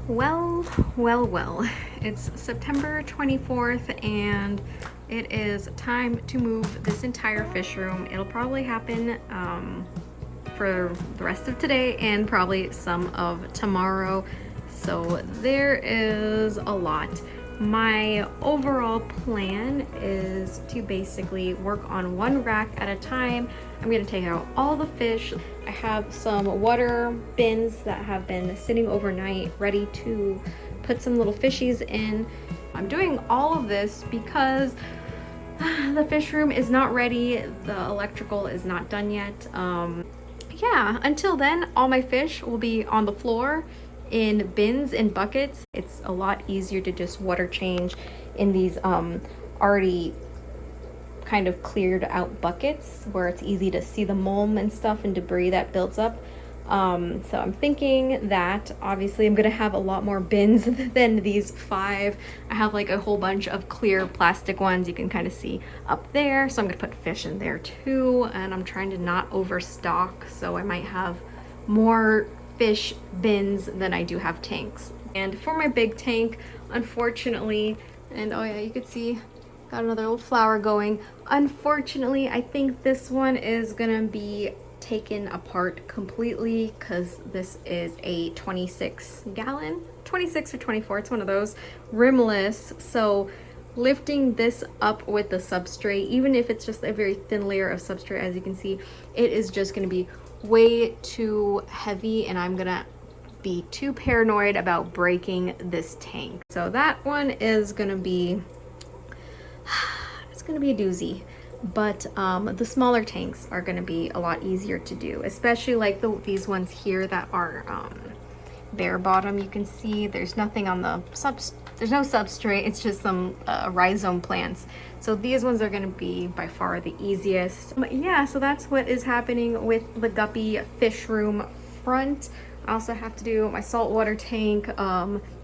Well, well. It's September 24th and it is time to move this entire fish room. It'll probably happen for the rest of today and probably some of tomorrow. So there is a lot. My overall plan is to basically work on one rack at a time. I'm gonna take out all the fish. I have some water bins that have been sitting overnight ready to put some little fishies in. I'm doing all of this because the fish room is not ready. The electrical is not done yet. Yeah, until then, all my fish will be on the floor in bins and buckets. It's a lot easier to just water change in these already kind of cleared out buckets where it's easy to see the mulm and stuff and debris that builds up. So I'm thinking that obviously I'm gonna have a lot more bins than these 5. I have like a whole bunch of clear plastic ones you can kind of see up there. So I'm gonna put fish in there too. And I'm trying to not overstock. So I might have more fish bins than I do have tanks. And for my big tank, unfortunately, and oh yeah, you could see got another little flower going. Unfortunately, I think this one is gonna be taken apart completely because this is a 26 gallon, 26 or 24, it's one of those, rimless. So lifting this up with the substrate, even if it's just a very thin layer of substrate, as you can see, it is just gonna be way too heavy and I'm gonna be too paranoid about breaking this tank. So that one is gonna be, it's gonna be a doozy. But the smaller tanks are going to be a lot easier to do, especially like these ones here that are bare bottom. You can see there's nothing on the there's no substrate, it's just some rhizome plants. So these ones are going to be by far the easiest. But yeah, so that's what is happening with the Guppy fish room front. I also have to do my saltwater tank.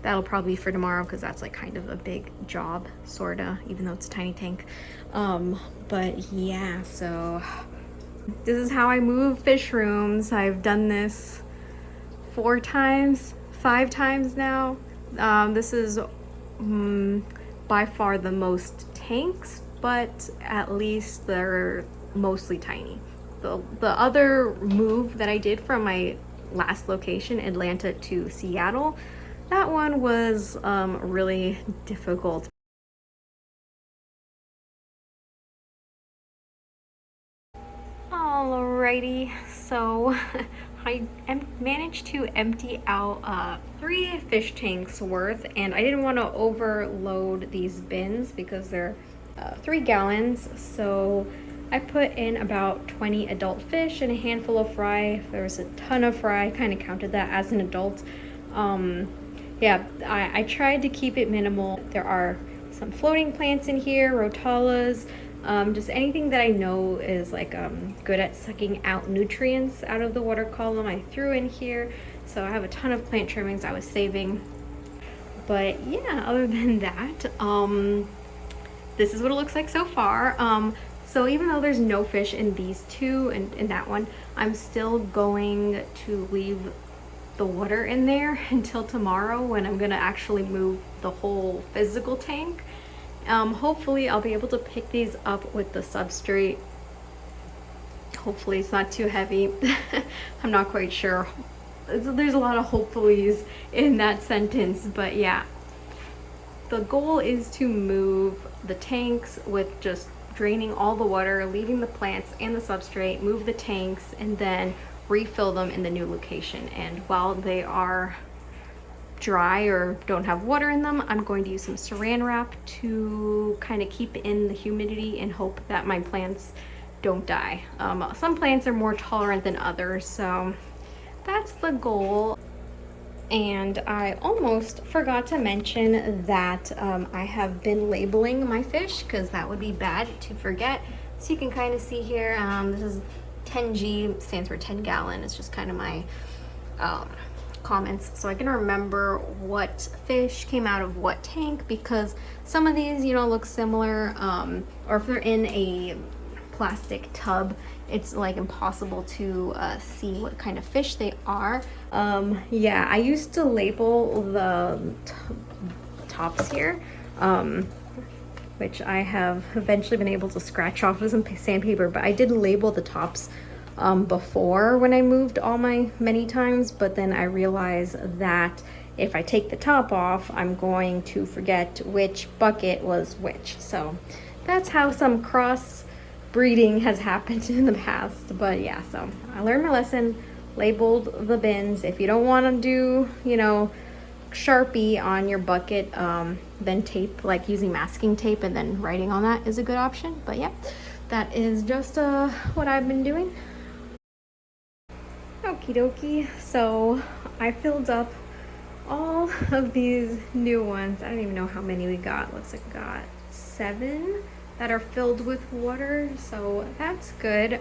That'll probably be for tomorrow because that's like kind of a big job, sorta, even though it's a tiny tank. But yeah, so this is how I move fish rooms. I've done this 4 times, 5 times now. This is by far the most tanks, but at least they're mostly tiny. The other move that I did from my last location, Atlanta to Seattle, that one was really difficult. Alrighty, so I managed to empty out 3 fish tanks worth, and I didn't want to overload these bins because they're 3 gallons. So I put in about 20 adult fish and a handful of fry. There was a ton of fry. I kind of counted that as an adult. Yeah, I tried to keep it minimal. There are some floating plants in here, rotalas, just anything that I know is like good at sucking out nutrients out of the water column, I threw in here. So I have a ton of plant trimmings I was saving. But yeah, other than that, this is what it looks like so far. So even though there's no fish in these 2 and in that one, I'm still going to leave the water in there until tomorrow when I'm gonna actually move the whole physical tank. Hopefully I'll be able to pick these up with the substrate. Hopefully it's not too heavy. I'm not quite sure. There's a lot of hopefullys in that sentence, but yeah. The goal is to move the tanks with just draining all the water, leaving the plants and the substrate, move the tanks, and then refill them in the new location. And while they are dry or don't have water in them, I'm going to use some saran wrap to kind of keep in the humidity and hope that my plants don't die. Some plants are more tolerant than others, so that's the goal. And I almost forgot to mention that I have been labeling my fish because that would be bad to forget. So you can kind of see here, this is 10G, stands for 10 gallon. It's just kind of my comments, so I can remember what fish came out of what tank, because some of these, you know, look similar, or if they're in a plastic tub. It's like impossible to see what kind of fish they are. Yeah, I used to label the tops here, which I have eventually been able to scratch off with some sandpaper, but I did label the tops before when I moved all my many times, but then I realized that if I take the top off, I'm going to forget which bucket was which. So that's how some cross breeding has happened in the past. But yeah, so I learned my lesson, labeled the bins. If you don't want to do, you know, Sharpie on your bucket, then tape, like using masking tape and then writing on that is a good option. But yeah, that is just what I've been doing. Okie dokie, so I filled up all of these new ones. I don't even know how many we got. Looks like we got 7 that are filled with water, so that's good.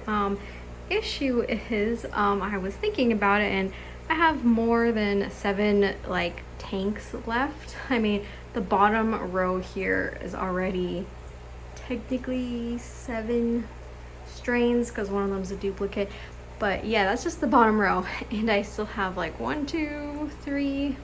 Issue is, I was thinking about it, and I have more than 7 like tanks left. I mean, the bottom row here is already technically 7 strains because one of them is a duplicate. But yeah, that's just the bottom row, and I still have like 1, 2, 3,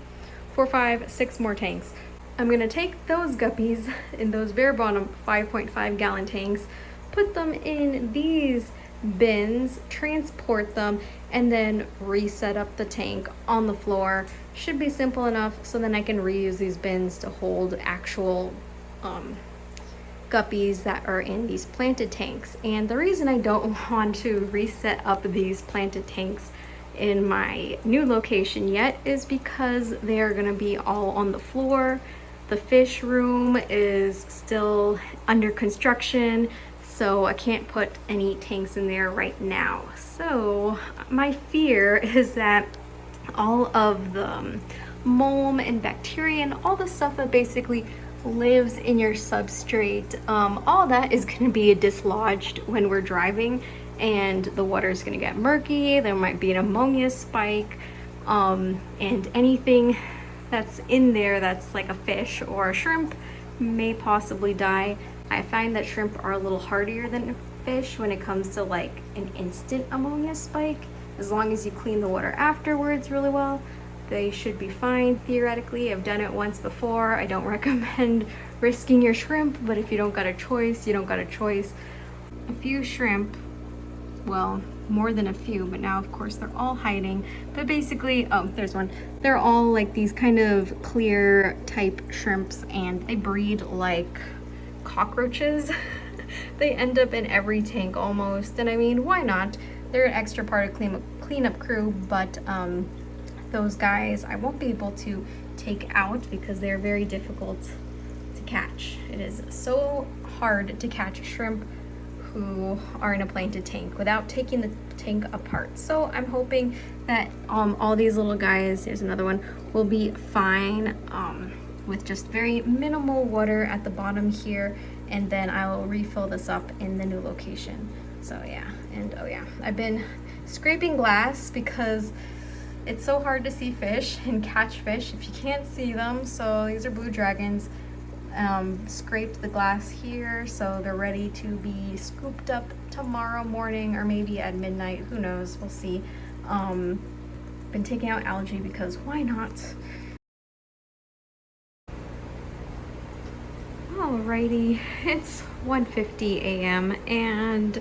4, 5, 6 more tanks. I'm gonna take those guppies in those bare bottom 5.5 gallon tanks, put them in these bins, transport them, and then reset up the tank on the floor. Should be simple enough, so then I can reuse these bins to hold actual guppies that are in these planted tanks. And the reason I don't want to reset up these planted tanks in my new location yet is because they're gonna be all on the floor. The fish room is still under construction, so I can't put any tanks in there right now. So my fear is that all of the mold and bacteria and all the stuff that basically lives in your substrate, all that is going to be dislodged when we're driving, and the water is going to get murky. There might be an ammonia spike, and anything that's in there that's like a fish or a shrimp may possibly die. I find that shrimp are a little hardier than fish when it comes to like an instant ammonia spike. As long as you clean the water afterwards really well, they should be fine theoretically. I've done it once before. I don't recommend risking your shrimp, but if you don't got a choice, you don't got a choice. A few shrimp, well, more than a few, but now of course they're all hiding. But basically, oh, there's one. They're all like these kind of clear type shrimps, and they breed like cockroaches. They end up in every tank almost, and I mean, why not? They're an extra part of cleanup crew, but those guys I won't be able to take out because they're very difficult to catch. It is so hard to catch shrimp who are in a planted tank without taking the tank apart. So I'm hoping that all these little guys, here's another one, will be fine with just very minimal water at the bottom here, and then I'll refill this up in the new location. So yeah, and oh yeah, I've been scraping glass because it's so hard to see fish and catch fish if you can't see them. So these are blue dragons. Scraped the glass here, so they're ready to be scooped up tomorrow morning or maybe at midnight, who knows, we'll see. Been taking out algae because why not? Alrighty, it's 1:50 a.m. and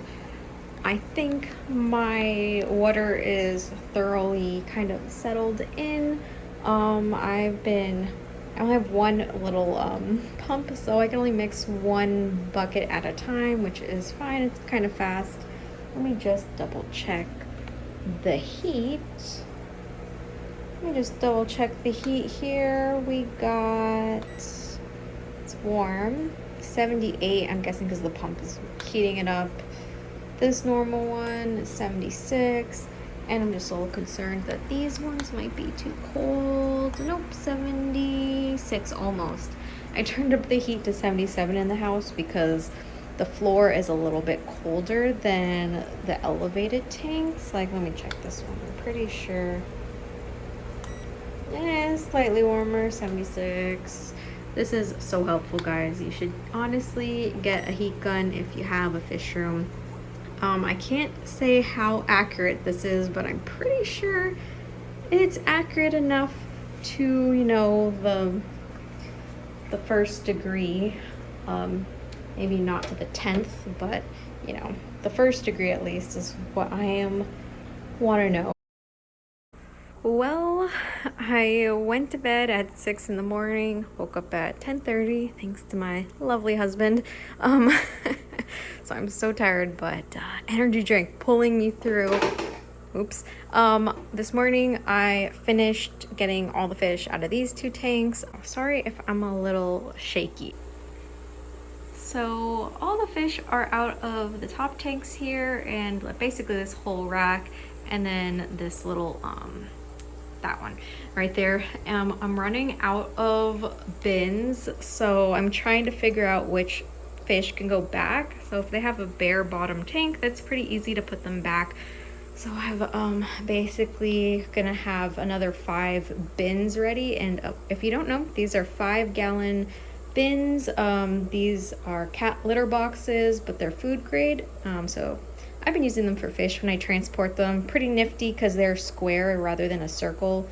I think my water is thoroughly kind of settled in. I only have one little pump, so I can only mix one bucket at a time, which is fine. It's kind of fast. Let me just double check the heat. Let me just double check the heat here. We got, it's warm, 78. I'm guessing because the pump is heating it up. This normal one is 76. And I'm just a little concerned that these ones might be too cold. Nope, 76 almost. I turned up the heat to 77 in the house because the floor is a little bit colder than the elevated tanks. Like, let me check this one. I'm pretty sure. Yeah, slightly warmer, 76. This is so helpful, guys. You should honestly get a heat gun if you have a fish room. I can't say how accurate this is, but I'm pretty sure it's accurate enough to, you know, the first degree. Maybe not to the 10th, but you know, the first degree at least is what I want to know. Well, I went to bed at 6 in the morning, woke up at 10:30 thanks to my lovely husband. So I'm so tired, but energy drink pulling me through. Oops. This morning I finished getting all the fish out of these 2 tanks. Sorry if I'm a little shaky. So all the fish are out of the top tanks here, and basically this whole rack, and then this little that one right there. I'm running out of bins, so I'm trying to figure out which fish can go back. So if they have a bare bottom tank, that's pretty easy to put them back. So I'm basically gonna have another 5 bins ready, and if you don't know, these are 5-gallon bins. These are cat litter boxes, but they're food grade. So I've been using them for fish when I transport them. Pretty nifty because they're square rather than a circle,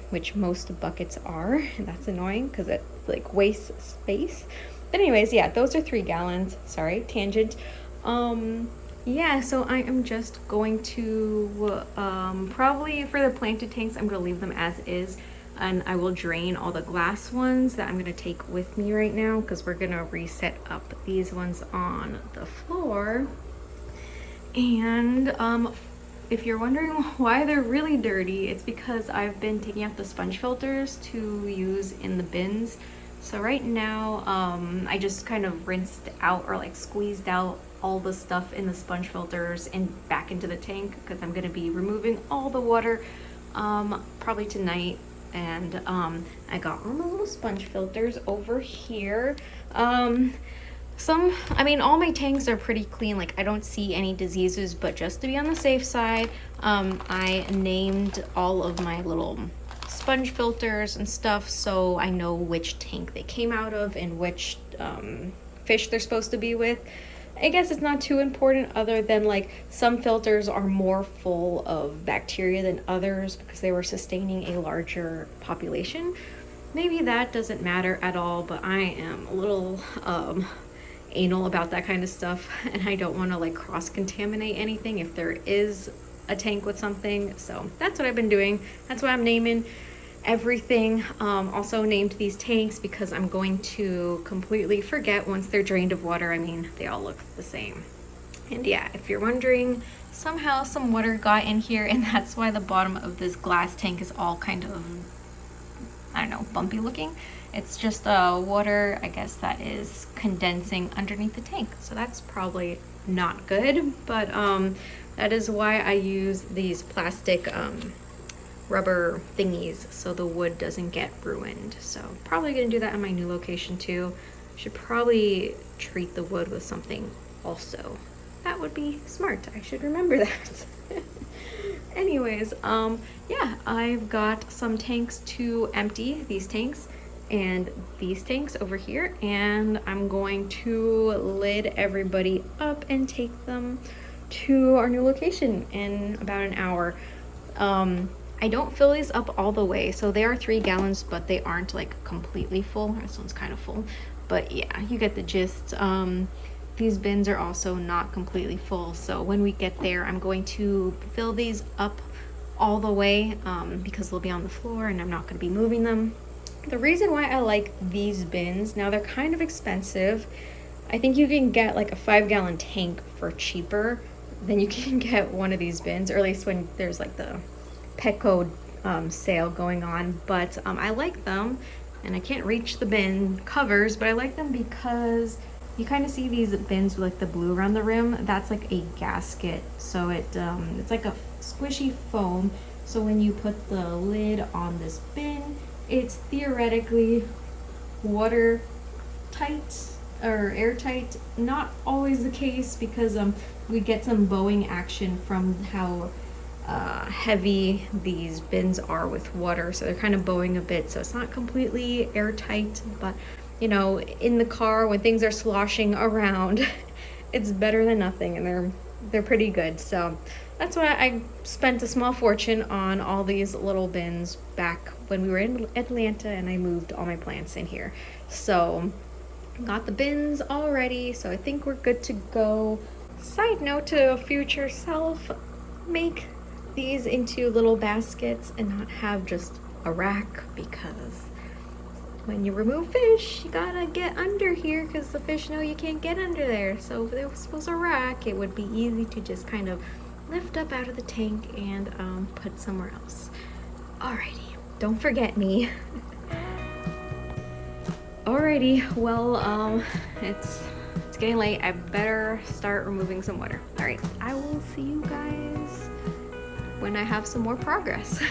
which most buckets are. And that's annoying because it like wastes space. But anyways, yeah, those are 3 gallons. Sorry, tangent. Yeah, so I am just going to probably for the planted tanks, I'm gonna leave them as is. And I will drain all the glass ones that I'm gonna take with me right now because we're gonna reset up these ones on the floor. And if you're wondering why they're really dirty, it's because I've been taking out the sponge filters to use in the bins. So right now, I just kind of rinsed out or like squeezed out all the stuff in the sponge filters and back into the tank because I'm gonna be removing all the water probably tonight. And I got all my little sponge filters over here. I mean, all my tanks are pretty clean. Like, I don't see any diseases, but just to be on the safe side, I named all of my little sponge filters and stuff so I know which tank they came out of and which fish they're supposed to be with. I guess it's not too important other than like some filters are more full of bacteria than others because they were sustaining a larger population. Maybe that doesn't matter at all, but I am a little anal about that kind of stuff, and I don't want to like cross-contaminate anything if there is a tank with something. So that's what I've been doing. That's why I'm naming everything. Also named these tanks because I'm going to completely forget once they're drained of water. I mean, they all look the same. And yeah, if you're wondering, somehow some water got in here, and that's why the bottom of this glass tank is all kind of, I don't know, bumpy looking. It's just water, I guess, that is condensing underneath the tank. So that's probably not good, but that is why I use these plastic rubber thingies so the wood doesn't get ruined. So probably gonna do that in my new location too. Should probably treat the wood with something also. That would be smart. I should remember that. Anyways, yeah, I've got some tanks to empty, these tanks and these tanks over here, and I'm going to lid everybody up and take them to our new location in about an hour. I don't fill these up all the way, so they are 3 gallons, but they aren't like completely full. This one's kind of full, but yeah, you get the gist. These bins are also not completely full, so when we get there, I'm going to fill these up all the way because they'll be on the floor and I'm not going to be moving them. The reason why I like these bins, now they're kind of expensive. I think you can get like a 5-gallon tank for cheaper than you can get one of these bins, or at least when there's like the Petco sale going on. But I like them, and I can't reach the bin covers, but I like them because you kind of see these bins with like the blue around the rim. That's like a gasket, so it's like a squishy foam, so when you put the lid on this bin, it's theoretically watertight or airtight. Not always the case because we get some bowing action from how heavy these bins are with water, so they're kind of bowing a bit, so it's not completely airtight. But you know, in the car when things are sloshing around, it's better than nothing, and they're they're pretty good. So that's why I spent a small fortune on all these little bins back when we were in Atlanta and I moved all my plants in here. So got the bins all ready, so I think we're good to go. Side note to a future self, make these into little baskets and not have just a rack, because when you remove fish, you gotta get under here because the fish know you can't get under there. So if there was a rack, it would be easy to just kind of lift up out of the tank and put somewhere else. Alrighty, don't forget me. Alrighty, well, it's getting late. I better start removing some water. Alright, I will see you guys when I have some more progress.